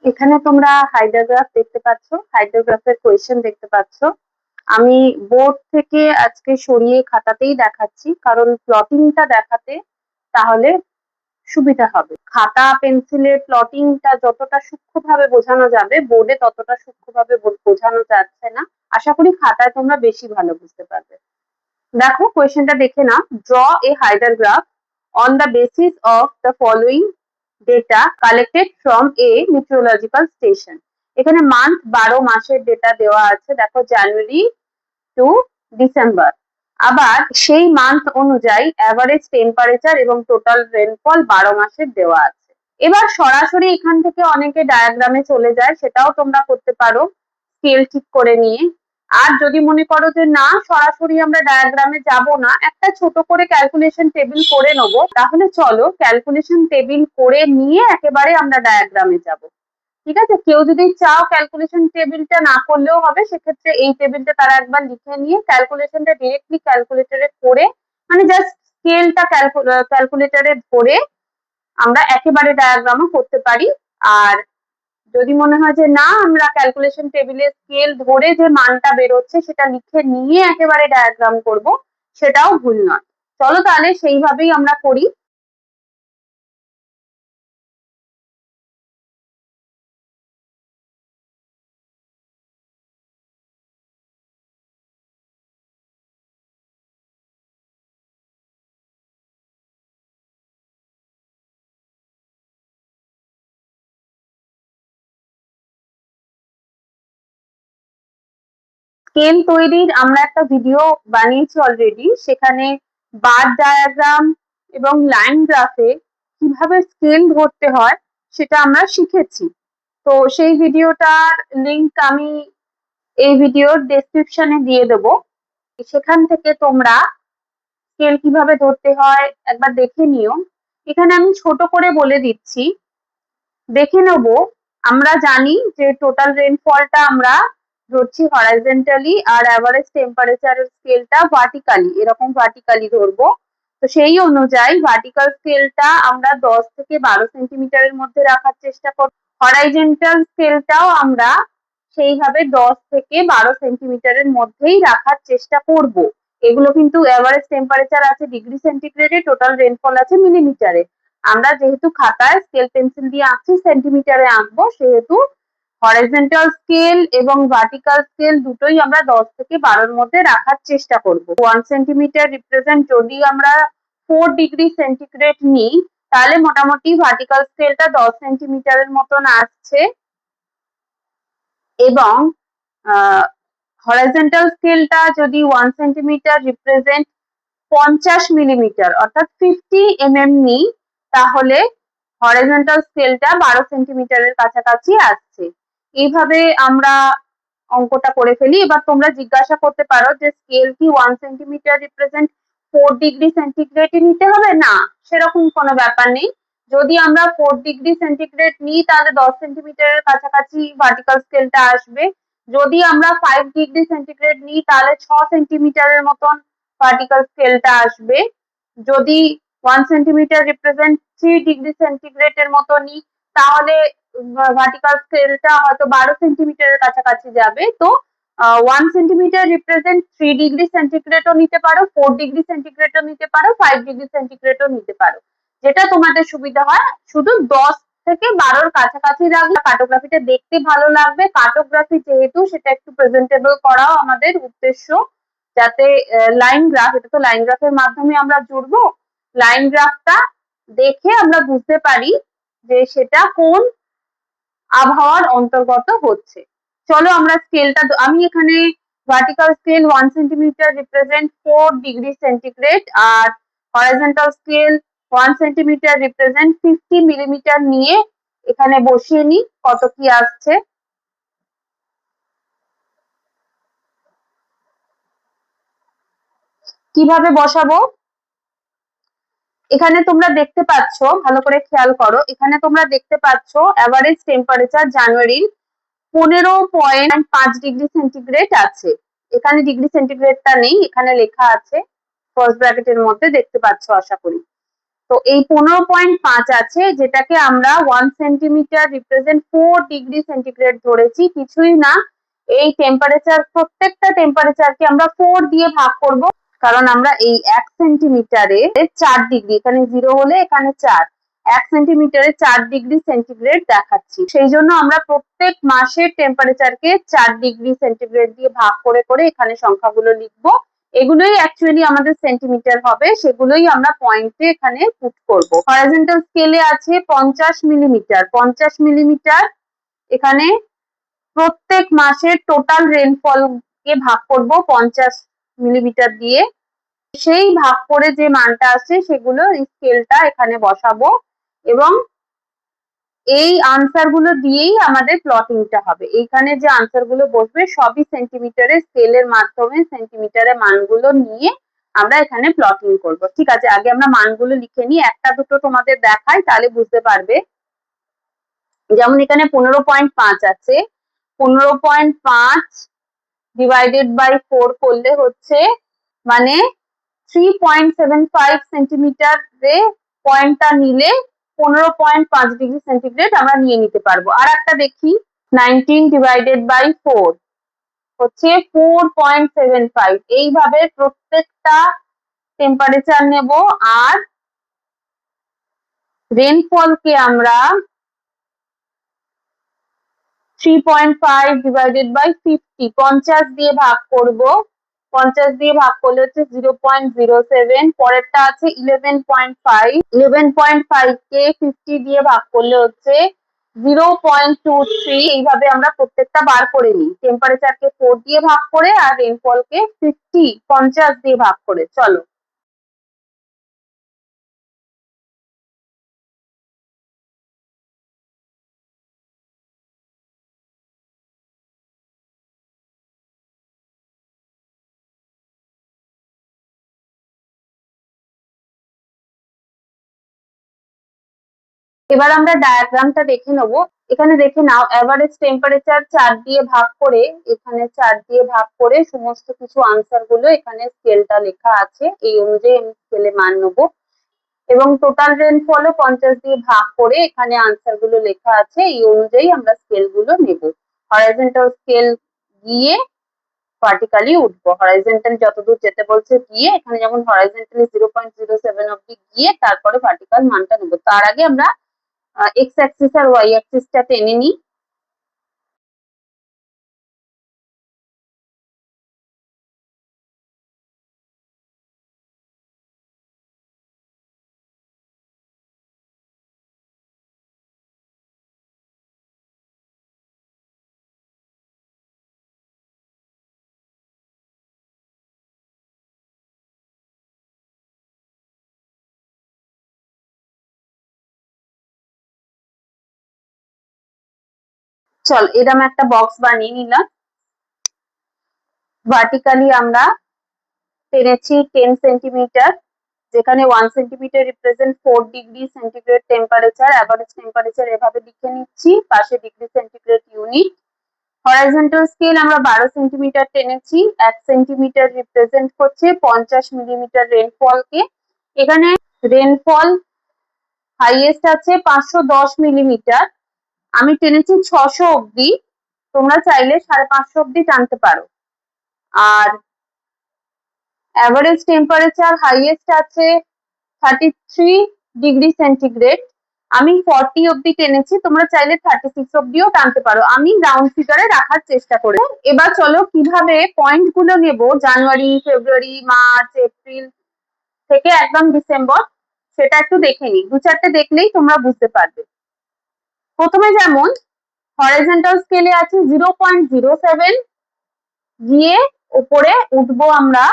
এখানে তোমরা হাইড্রোগ্রাফ দেখতে পাচ্ছ, হাইড্রোগ্রাফের কোয়েশ্চেন দেখতে পাচ্ছ। আমি বোর্ড থেকে আজকে সরিয়ে খাতাতেই দেখাচ্ছি, কারণ প্লটিংটা দেখাতে তাহলে সুবিধা হবে। খাতা পেন্সিলের প্লটিংটা যতটা সূক্ষ্মভাবে বোঝানো যাবে, বোর্ডে ততটা সূক্ষ্মভাবে বোঝানো যাচ্ছে না। আশা করি খাতায় তোমরা বেশি ভালো বুঝতে পারবে। দেখো কোয়েশ্চেনটা দেখে নাও। Draw a hydrograph on the basis of the following data collected from a meteorological station. এখানে মান্থ 12 মাসের ডেটা দেওয়া আছে। দেখো জানুয়ারি টু ডিসেম্বর। আবার সেই মান্থ অনুযায়ী অ্যাভারেজ টেম্পারেচার এবং টোটাল রেনফল 12 মাসের দেওয়া আছে। এবার সরাসরি এখান থেকে অনেকে ডায়াগ্রামে চলে যায়, সেটাও তোমরা করতে পারো স্কেল ঠিক করে নিয়ে। আর যদি মনে করো যে না, সরাসরি আমরা ডায়াগ্রামে যাব না, একটা ছোট করে ক্যালকুলেশন টেবিল করে নেব, তাহলে চলো ক্যালকুলেশন টেবিল করে নিয়ে একেবারে আমরা ডায়াগ্রামে যাব। ঠিক আছে? কেউ যদি চাও ক্যালকুলেশন টেবিলটা না করলেও হবে, সেক্ষেত্রে এই টেবিলটা তারা একবার লিখে নিয়ে ক্যালকুলেশনটা ডিরেক্টলি ক্যালকুলেটরে করে, মানে জাস্ট স্কেলটা ক্যালকুলেটরে ধরে আমরা একেবারে ডায়াগ্রামও করতে পারি। আর যদি মনে হয় যে না, আমরা ক্যালকুলেশন টেবিলে স্কেল ধরে যে মানটা বেরোচ্ছে সেটা লিখে নিয়ে একেবারে ডায়াগ্রাম করব, সেটাও ভুল নয়। চলো তাহলে সেইভাবেই আমরা করি। স্কেল তৈরির আমরা একটা ভিডিও বানিয়েছি অলরেডি, সেখানে বার ডায়াগ্রাম এবং লাইন গ্রাফে কিভাবে স্কেল ধরতে হয় সেটা আমরা শিখেছি। তো সেই ভিডিওটার লিংক আমি এই ভিডিওর ডেসক্রিপশনে দিয়ে দেবো। সেখান থেকে তোমরা স্কেল কিভাবে ধরতে হয় একবার দেখে নিও। এখানে আমি ছোট করে বলে দিচ্ছি, দেখে নেব। আমরা জানি যে টোটাল রেনফলটা আমরা ধরছি হরাইজন্টালি, আর অ্যাভারেজ টেম্পারেচারের স্কেলটা ভার্টিক্যালি, এরকম ভার্টিক্যালি ধরবো। তো সেই অনুযায়ী ভার্টিক্যাল স্কেলটা আমরা 10 থেকে 12 সেন্টিমিটারের মধ্যে রাখার চেষ্টা করব। হরাইজন্টাল স্কেলটাও আমরা সেইভাবে 10 থেকে 12 সেন্টিমিটারের মধ্যেই রাখার চেষ্টা করব। এগুলো কিন্তু অ্যাভারেজ টেম্পারেচার আছে ডিগ্রি সেন্টিগ্রেডে, টোটাল রেনফল আছে মিলিমিটারে। আমরা যেহেতু খাতায় স্কেল পেন্সিল দিয়ে আঁকছি সেন্টিমিটারে আঁকবো, সেহেতু হরাইজন্টাল স্কেল এবং ভার্টিক্যাল স্কেল দুটোই আমরা 10 থেকে 12-র মধ্যে রাখার চেষ্টা করব। 1 সেন্টিমিটার রিপ্রেজেন্ট যদি আমরা 4 ডিগ্রি সেন্টিগ্রেড নিই, তাহলে মোটামুটি ভার্টিক্যাল স্কেলটা 10 সেন্টিমিটারের মতন আসছে, এবং হরাইজন্টাল স্কেলটা যদি 1 সেন্টিমিটার রিপ্রেজেন্ট 50 মিলিমিটার অর্থাৎ 50 mm নিই, তাহলে হরাইজন্টাল স্কেলটা 12 সেন্টিমিটারের কাছাকাছি আসছে। এইভাবে আমরা অঙ্কটা করে ফেলি। এবার তোমরা জিজ্ঞাসা করতে পারো যে স্কেল কি 1 সেন্টিমিটার রিপ্রেজেন্ট 4 ডিগ্রি সেন্টিগ্রেড নিতে হবে? না, সেরকম কোনো ব্যাপার নেই। যদি আমরা 4 ডিগ্রি সেন্টিগ্রেড নিই তাহলে 10 সেন্টিমিটারের কাছাকাছি ভার্টিক্যাল স্কেলটা আসবে। যদি আমরা 5 ডিগ্রি সেন্টিগ্রেড নিই তাহলে 6 সেন্টিমিটারের মতন ভার্টিক্যাল স্কেলটা আসবে। যদি 1 সেন্টিমিটার রিপ্রেজেন্ট 3 ডিগ্রি সেন্টিগ্রেডের মতো নিই, তাহলে ভার্টিক্যাল স্কেলটা হয়তো 12 সেন্টিমিটারের কাছাকাছি যাবে। তো 1 সেন্টিমিটার রিপ্রেজেন্ট 3 ডিগ্রি সেন্টিগ্রেডও নিতে পারো, 4 ডিগ্রি সেন্টিগ্রেডও নিতে পারো, 5 ডিগ্রি সেন্টিগ্রেডও নিতে পারো, যেটা তোমাদের সুবিধা হয়। শুধু 10 থেকে 12-র কাছাকাছি রাখলে কার্টোগ্রাফিটা দেখতে ভালো লাগবে। কার্টোগ্রাফি যেহেতু, সেটা একটু প্রেজেন্টেবল করাও আমাদের উদ্দেশ্য, যাতে লাইন গ্রাফ, এটা তো লাইন গ্রাফের মাধ্যমে আমরা জুড়বো, লাইন গ্রাফটা দেখে আমরা বুঝতে পারি যে সেটা কোন আবহাওয়ার অন্তর্গত হচ্ছে। চলো আমরা স্কেলটা, আমি এখানে vertical scale 1 centimetre represent 4 degree centigrade, আর horizontal scale 1 centimetre represent 50 millimetre নিয়ে এখানে বসিয়ে নিই কত কি আসছে। কিভাবে বসাবো? এখানে তোমরা দেখতে পাচ্ছ, ভালো করে খেয়াল করো, এখানে তোমরা দেখতে পাচ্ছ অ্যাভারেজ টেম্পারেচার জানুয়ারির 15.5 ডিগ্রি সেন্টিগ্রেড আছে। এখানে ডিগ্রি সেন্টিগ্রেডটা নেই, এখানে লেখা আছে ফার্স্ট ব্র্যাকেটের মধ্যে, দেখতে পাচ্ছ আশা করি। তো এই 15.5 আছে, যেটাকে আমরা 1 সেন্টিমিটার রিপ্রেজেন্ট 4 ডিগ্রি সেন্টিগ্রেড ধরেছি, কিছুই না। এই টেম্পারেচার, প্রত্যেকটা টেম্পারেচারকে আমরা 4 দিয়ে ভাগ করব, কারণ আমরা এই 1 সেন্টিমিটারে 4 ডিগ্রি, এখানে 0 হলে এখানে 4, 1 সেন্টিমিটারে 4 ডিগ্রি সেন্টিগ্রেড দেখাচ্ছি। সেই জন্য আমরা প্রত্যেক মাসের টেম্পারেচারকে 4 ডিগ্রি সেন্টিগ্রেড দিয়ে ভাগ করে করে এখানে সংখ্যাগুলো লিখবো। এগুলোই অ্যাকচুয়ালি আমাদের সেন্টিমিটার হবে, সেগুলোই আমরা পয়েন্টে এখানে পুট করব। হরাইজন্টাল স্কেলে আছে 50 মিলিমিটার। 50 মিলিমিটার এখানে প্রত্যেক মাসের টোটাল রেনফল কে ভাগ করব 50 মিলিমিটার দিয়ে, সেই ভাগ করে যে মানটা আসে সেগুলো স্কেলটা এখানে বসাবো, এবং এই আনসার গুলো দিয়েই আমাদের প্লটিংটা হবে। এইখানে যে আনসার গুলো বসবে সবই সেন্টিমিটারে, স্কেলের মাধ্যমে সেন্টিমিটারে মানগুলো নিয়ে আমরা এখানে প্লটিং করব। ঠিক আছে, আগে আমরা মানগুলো লিখে নিই, একটা দুটো তোমাদের দেখাই, তাহলে বুঝতে পারবে। যেমন এখানে 15.5 আছে, 15.5 ডিভাইডেড বাই 4 করলে হচ্ছে মানে 3.75 সেন্টিমিটারে পয়েন্টটা নিলে 15.5 ডিগ্রি সেন্টিগ্রেড আমরা নিয়ে নিতে পারবো। আর একটা দেখি, 19 ডিভাইডেড বাই 4 হচ্ছে 4.75। এইভাবে প্রত্যেকটা টেম্পারেচার নেব, আর রেনফলকে আমরা 3.5 ডিভাইডেড বাই 50, 50 দিয়ে ভাগ করব। 50 দিয়ে ভাগ করলে হচ্ছে 0.07। পরেরটা আছে 11.5, 11.5 কে 50 দিয়ে ভাগ করলে হচ্ছে 0.23। এইভাবে আমরা প্রত্যেকটা বার করে নিই, টেম্পারেচারকে 4 দিয়ে ভাগ করে আর রেনফলকে 50 দিয়ে ভাগ করে। চলো এবার আমরা ডায়াগ্রামটা দেখে নেবো। এখানে দেখে নাও, এভারেজ টেম্পারেচার 4 দিয়ে ভাগ করে, এখানে 4 দিয়ে ভাগ করে সমস্ত কিছু আনসার গুলো এখানে স্কেলটা লেখা আছে, এই অনুযায়ী আমি স্কেলে মান নেবো। এবং টোটাল রেনফল 50 দিয়ে ভাগ করে এখানে আনসার গুলো লেখা আছে, এই অনুযায়ী আমরা স্কেল গুলো নেব। হরাইজন্টাল স্কেল গিয়ে ভার্টিক্যালি উঠবো, হরাইজন্টাল যতদূর যেতে বলছে গিয়ে, এখানে যেমন হরাইজন্টালি 0.07 অব্দি গিয়ে তারপরে ভার্টিক্যাল মানটা নেবো। তার আগে আমরা এক্স অ্যাক্সিস আর ওয়াই অ্যাক্সিসটা টেনে নিই। চল এরকম একটা বক্স বানিয়ে নিলাম। ভার্টিক্যালি আমরা টেনেছি 10 সেন্টিমিটার, যেখানে 1 centimetre represent 4 degree centigrade temperature. Average temperature এভাবে লিখে নিচ্ছি, পাশে degree centigrade unit. Horizontal scale আমরা 12 সেন্টিমিটার টেনেছি, 1 সেন্টিমিটার রিপ্রেজেন্ট করছে 50 মিলিমিটার রেনফলকে। এখানে রেনফল হাইয়েস্ট আছে 510 মিলিমিটার, আমি টেনেছি 600 অব্দি, তোমরা চাইলে 550 অব্দি টানতে পারো। আর অ্যাভারেজ টেম্পারেচার হাইয়েস্ট আছে 33 ডিগ্রি সেন্টিগ্রেড, আমি 40 অব্দি টেনেছি, তোমরা চাইলে 36 অব্দিও টানতে পারো, আমি রাউন্ড ফিগারে রাখার চেষ্টা করি। এবার চলো কিভাবে পয়েন্ট গুলো নেব জানুয়ারি, ফেব্রুয়ারি, মার্চ, এপ্রিল থেকে একদম ডিসেম্বর, সেটা একটু দেখে নিই। 2-4টে দেখলেই তোমরা বুঝতে পারবে। প্রথমে যেমন হরাইজন্টাল স্কেলে আছে 0.07, গিয়ে উপরে উঠবো আমরা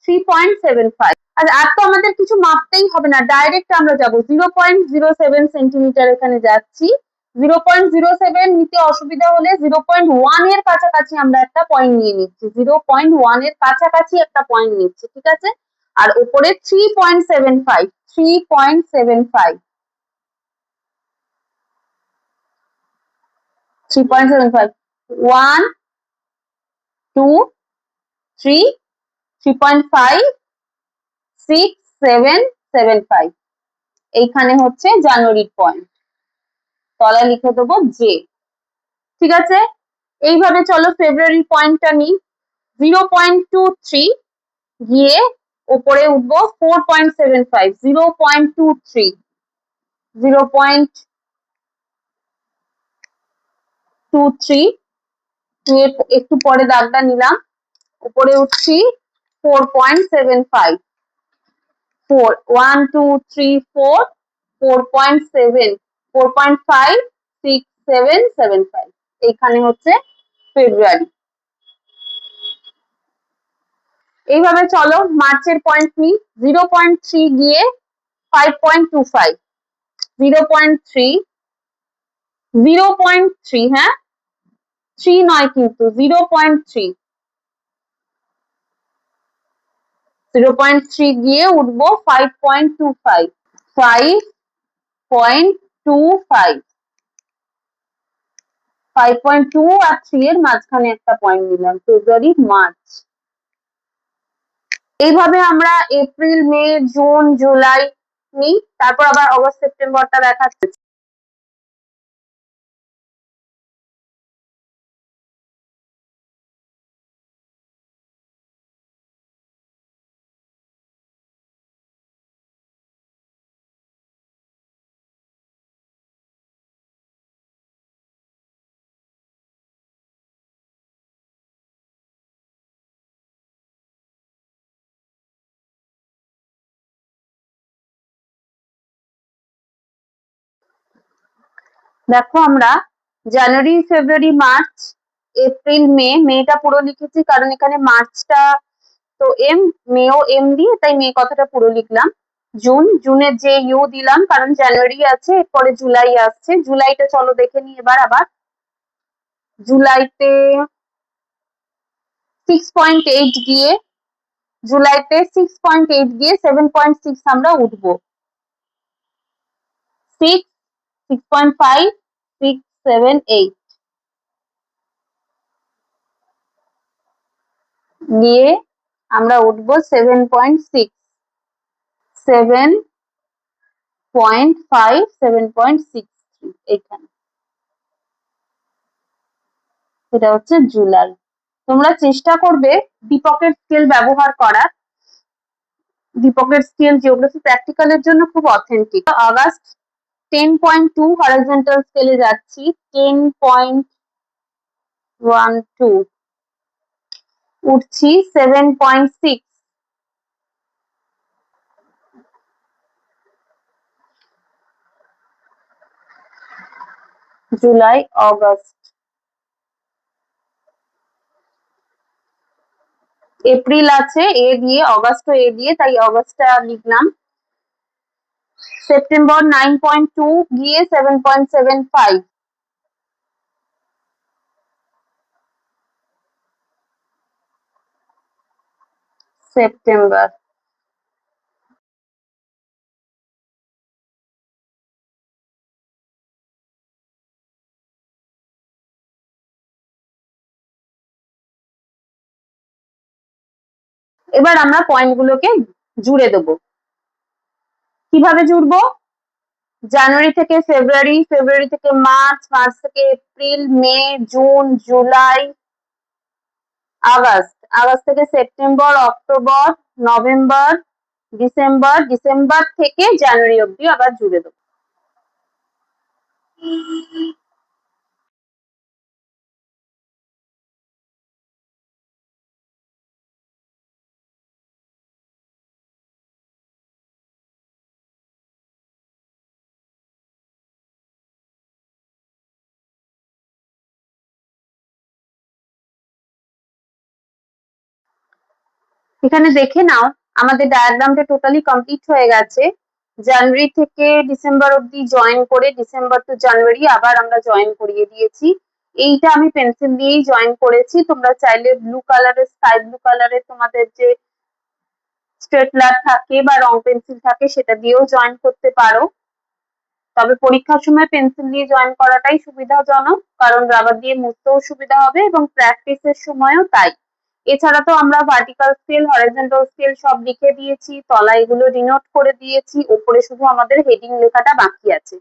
3.75। আর তো আমাদের কিছু মাপতেই হবে না, ডাইরেক্ট আমরা যাব 0.07 সেন্টিমিটার, এখানে যাচ্ছি। 0.07 নিতে অসুবিধা হলে 0.1 এর কাছাকাছি আমরা একটা পয়েন্ট নিয়ে নিচ্ছি, 0.1 এর কাছাকাছি একটা পয়েন্ট নিচ্ছি, ঠিক আছে। আর উপরে 3.75, 3.75, 3.75, 1, 2, 3, 3.5, 6, 7, 7.5। এইখানে হচ্ছে জানুয়ারির পয়েন্ট, তলায় লিখে দেবো জে। ঠিক আছে, এইভাবে চলো ফেব্রুয়ারির পয়েন্টটা নিই। 0.23 গিয়ে উপরে উঠবো 4.75, 0.23, 0.23, একটু পরে দাগটা নিলাম, উপরে উঠছি 4.75, 4, 1 2 3 4, 4.7, 4.5, 6 7 7 5, এইখানে হচ্ছে ফেব্রুয়ারি। এইভাবে চলো মার্চের পয়েন্ট নিই। 0.3 গিয়ে 5.25, 0.3, 0.3, হ্যাঁ 3 নয় কিন্তু 0.3, 0.3 গিয়ে উঠবো 5.25, 5.25, 5.2 আর 3 এর মাঝখানে একটা পয়েন্ট নিলাম, ফেব্রুয়ারি মার্চ। এইভাবে আমরা এপ্রিল মে জুন জুলাই নিই, তারপর আবার অগস্ট সেপ্টেম্বরটা দেখাচ্ছি। দেখো আমরা জানুয়ারি ফেব্রুয়ারি মার্চ এপ্রিল মে, মেটা পুরো লিখেছি কারণ এখানে মার্চটা তো এম, মেও এম দিয়ে, তাই মে কথাটা পুরো লিখলাম। জুন, জুনের যে ইউ দিলাম কারণ জানুয়ারি আছে, এরপরে জুলাই আসছে। জুলাইটা চলো দেখে নিই এবার আবার। জুলাইতে 6.8 গিয়ে, জুলাইতে 6.8 গিয়ে 7.6 আমরা উঠবো। 6, 6.5, 6 7 8 গিয়ে আমরা উঠবো 7.6, 7.5, 7.63, এইখানে। এটা হচ্ছে জুলাই। তোমরা চেষ্টা করবে দীপকের স্কেল ব্যবহার করার। দীপকের স্কেল জিওগ্রাফি প্র্যাকটিক্যালের জন্য খুব অথেন্টিক। আগস্ট 10.2 হরাইজন্টাল স্কেলে যাচ্ছি, 10.12 উঠছি 7.6, জুলাই অগস্ট। এপ্রিল আছে এ দিয়ে, অগস্ট এ দিয়ে, তাই অগস্টটা লিখলাম। সেপ্টেম্বর 9.2 গিয়ে 7.75, সেপ্টেম্বর। এবার আমরা পয়েন্টগুলোকে জুড়ে দেবো। কিভাবে জুড়বো? জানুয়ারি থেকে ফেব্রুয়ারি, ফেব্রুয়ারি থেকে মার্চ, মার্চ থেকে এপ্রিল, মে, জুন, জুলাই, আগস্ট, আগস্ট থেকে September, October, November, December, December থেকে জানুয়ারি অব্দি আবার জুড়ে দেবো। এখানে দেখে নাও আমাদের ডায়াগ্রামটা টোটালি কমপ্লিট হয়ে গেছে। জানুয়ারি থেকে ডিসেম্বর অব্দি জয়েন করে, ডিসেম্বর টু জানুয়ারি আবার আমরা জয়েন করিয়ে দিয়েছি। এইটা আমি পেন্সিল দিয়েই জয়েন করেছি, তোমরা চাইলে ব্লু কালারের, স্কাই ব্লু কালারের তোমাদের যে স্ট্রেটলার থাকে বা রং পেন্সিল থাকে সেটা দিয়েও জয়েন করতে পারো। তবে পরীক্ষার সময় পেন্সিল দিয়ে জয়েন করাটাই সুবিধাজনক, কারণ রাবার দিয়ে মুছতেও সুবিধা হবে এবং প্র্যাকটিসের সময়ও তাই। এছাড়া তো আমরা ভার্টিক্যাল স্কেল, হরিজন্টাল স্কেল সব লিখে দিয়েছি, তলায় এগুলো ডিনোট করে দিয়েছি, ওপরে শুধু আমাদের হেডিং লেখাটা বাকি আছে।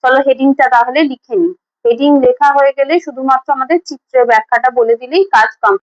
চলো হেডিংটা তাহলে লিখে নিই। হেডিং লেখা হয়ে গেলে শুধুমাত্র আমাদের চিত্রের ব্যাখ্যাটা বলে দিলেই কাজ কমপ্লিট।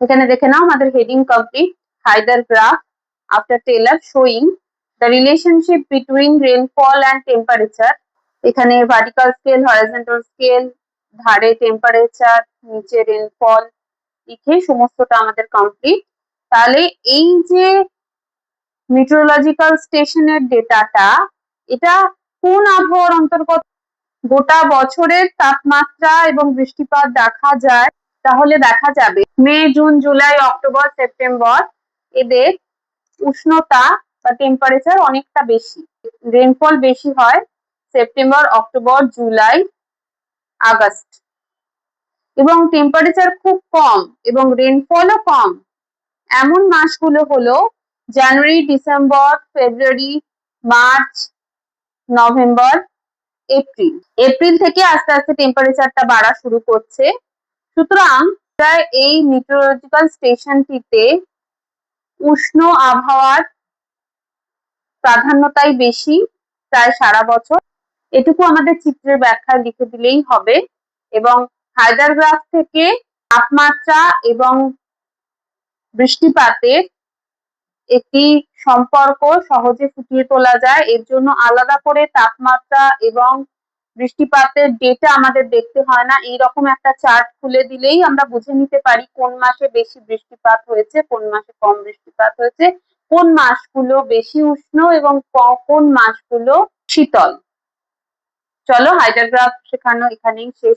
এখানে দেখে নাও আমাদের heading complete. Haider graph after Taylor showing the relationship between rainfall and temperature. এখানে ভার্টিক্যাল স্কেল, হরিজন্টাল স্কেল, ধারে টেম্পারেচার, নিচে রেনফল লিখে সমস্তটা আমাদের কমপ্লিট। তাহলে এই যে মিটিওরোলজিক্যাল স্টেশনের ডেটাটা, এটা কোন আবহাওয়ার অন্তর্গত? গোটা বছরের তাপমাত্রা এবং বৃষ্টিপাত দেখা যায়। তাহলে দেখা যাবে মে, জুন, জুলাই, অক্টোবর, সেপ্টেম্বর এদের উষ্ণতা বা টেম্পারেচার অনেকটা বেশি, রেনফল বেশি হয় সেপ্টেম্বর, অক্টোবর, জুলাই, আগস্ট, এবং টেম্পারেচার খুব কম এবং রেনফলও কম এমন মাসগুলো হলো জানুয়ারি, ডিসেম্বর, ফেব্রুয়ারি, মার্চ, নভেম্বর, এপ্রিল। এপ্রিল থেকে আস্তে আস্তে টেম্পারেচারটা বাড়া শুরু করছে। সুতরাং এই মিটিওরোলজিক্যাল স্টেশনটিতে উষ্ণ আবহাওয়ার প্রাধান্যতাই বেশি প্রায় সারা বছর। এটুকু আমাদের চিত্রের ব্যাখ্যা লিখে দিলেই হবে। এবং হাইদার গ্রাফ থেকে তাপমাত্রা এবং বৃষ্টিপাতের একটি সম্পর্ক সহজে ফুটিয়ে তোলা যায়। এর জন্য আলাদা করে তাপমাত্রা এবং বৃষ্টিপাতের ডেটা আমাদের দেখতে হয় না, এইরকম একটা চার্ট খুলে দিলেই আমরা বুঝে নিতে পারি কোন মাসে বেশি বৃষ্টিপাত হয়েছে, কোন মাসে কম বৃষ্টিপাত হয়েছে, কোন মাসগুলো বেশি উষ্ণ এবং কোন মাসগুলো শীতল। চলো হাইডার গ্রাফ শেখানো এখানেই শেষ।